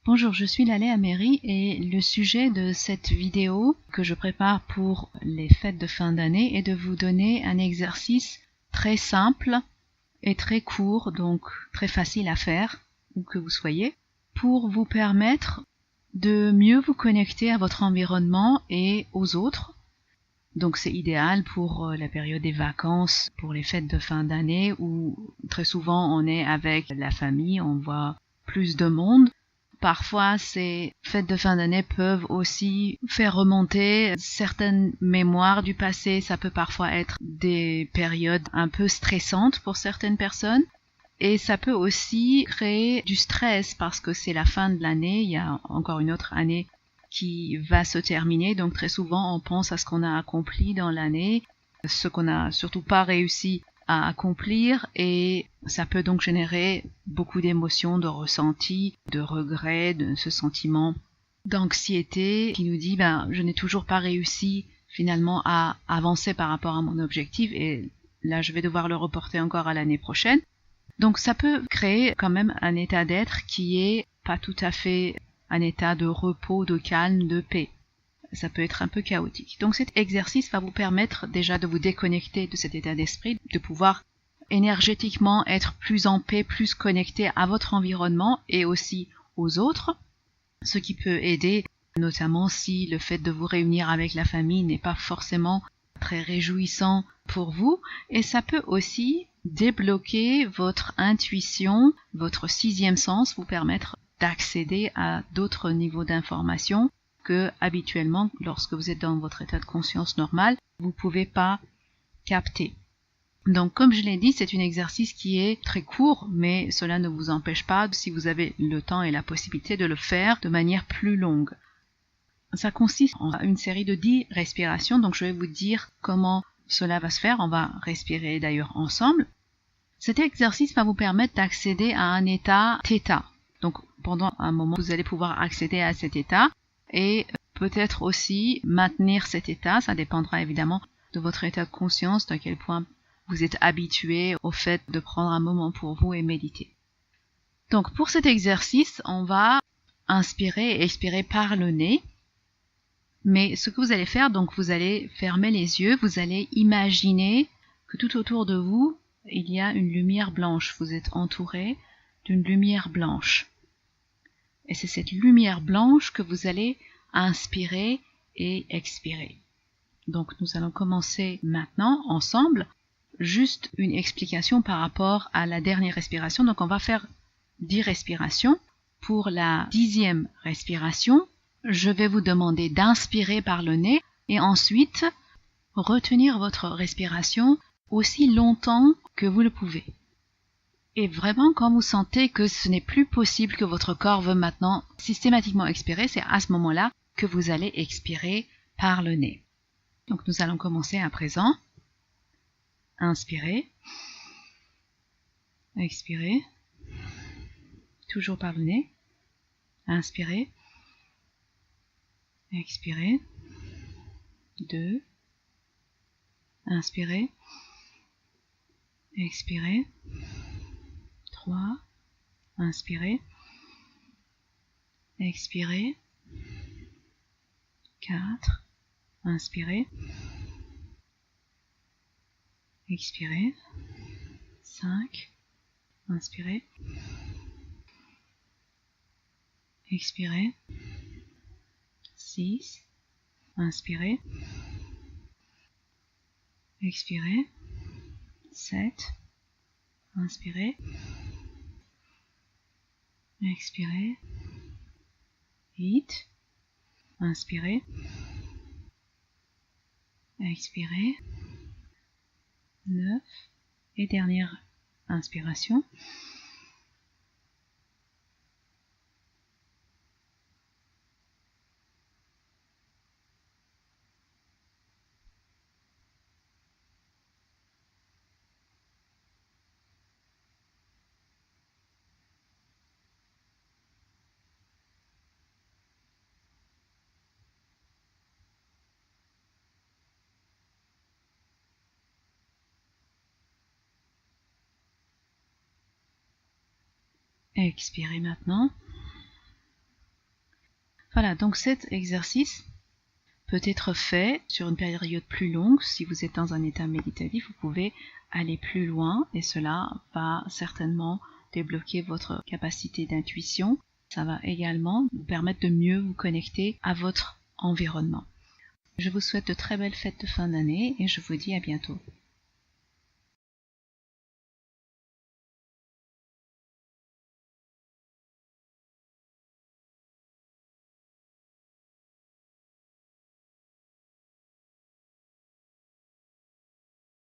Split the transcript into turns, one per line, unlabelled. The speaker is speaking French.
Bonjour, je suis Laleh Améry et le sujet de cette vidéo que je prépare pour les fêtes de fin d'année est de vous donner un exercice très simple et très court, donc très facile à faire, où que vous soyez, pour vous permettre de mieux vous connecter à votre environnement et aux autres. Donc c'est idéal pour la période des vacances, pour les fêtes de fin d'année où très souvent on est avec la famille, on voit plus de monde. Parfois, ces fêtes de fin d'année peuvent aussi faire remonter certaines mémoires du passé. Ça peut parfois être des périodes un peu stressantes pour certaines personnes. Et ça peut aussi créer du stress parce que c'est la fin de l'année. Il y a encore une autre année qui va se terminer. Donc très souvent, on pense à ce qu'on a accompli dans l'année, ce qu'on n'a surtout pas réussi à accomplir, et ça peut donc générer beaucoup d'émotions, de ressentis, de regrets, de ce sentiment d'anxiété qui nous dit je n'ai toujours pas réussi finalement à avancer par rapport à mon objectif et là je vais devoir le reporter encore à l'année prochaine. Donc ça peut créer quand même un état d'être qui est pas tout à fait un état de repos, de calme, de paix. Ça peut être un peu chaotique. Donc cet exercice va vous permettre déjà de vous déconnecter de cet état d'esprit, de pouvoir énergétiquement être plus en paix, plus connecté à votre environnement et aussi aux autres, ce qui peut aider, notamment si le fait de vous réunir avec la famille n'est pas forcément très réjouissant pour vous, et ça peut aussi débloquer votre intuition, votre sixième sens, vous permettre d'accéder à d'autres niveaux d'information que habituellement, lorsque vous êtes dans votre état de conscience normal, vous ne pouvez pas capter. Donc, comme je l'ai dit, c'est un exercice qui est très court, mais cela ne vous empêche pas, si vous avez le temps et la possibilité, de le faire de manière plus longue. Ça consiste en une série de 10 respirations, donc je vais vous dire comment cela va se faire. On va respirer d'ailleurs ensemble. Cet exercice va vous permettre d'accéder à un état θ. Donc, pendant un moment, vous allez pouvoir accéder à cet état et peut-être aussi maintenir cet état. Ça dépendra évidemment de votre état de conscience, de quel point vous êtes habitué au fait de prendre un moment pour vous et méditer. Donc pour cet exercice, on va inspirer et expirer par le nez. Mais ce que vous allez faire, donc vous allez fermer les yeux, vous allez imaginer que tout autour de vous, il y a une lumière blanche. Vous êtes entouré d'une lumière blanche. Et c'est cette lumière blanche que vous allez inspirer et expirer. Donc nous allons commencer maintenant ensemble. Juste une explication par rapport à la dernière respiration. Donc on va faire 10 respirations. Pour la 10e respiration, je vais vous demander d'inspirer par le nez et ensuite retenir votre respiration aussi longtemps que vous le pouvez. Et vraiment, quand vous sentez que ce n'est plus possible, que votre corps veut maintenant systématiquement expirer, c'est à ce moment-là que vous allez expirer par le nez. Donc nous allons commencer à présent. Inspirez. Expirez. Toujours par le nez. Inspirez. Expirez. 2. Inspirez. Expirez. 3. Inspirez. Expirez. 4. Inspirez. Expirez. 5. Inspirez. Expirez. 6. Inspirez. Expirez. 7. Inspirez. Expirez. 8. Inspirez. Expirez. 9. Et dernière inspiration. Expirez maintenant. Voilà, donc cet exercice peut être fait sur une période plus longue. Si vous êtes dans un état méditatif, vous pouvez aller plus loin et cela va certainement débloquer votre capacité d'intuition. Ça va également vous permettre de mieux vous connecter à votre environnement. Je vous souhaite de très belles fêtes de fin d'année et je vous dis à bientôt.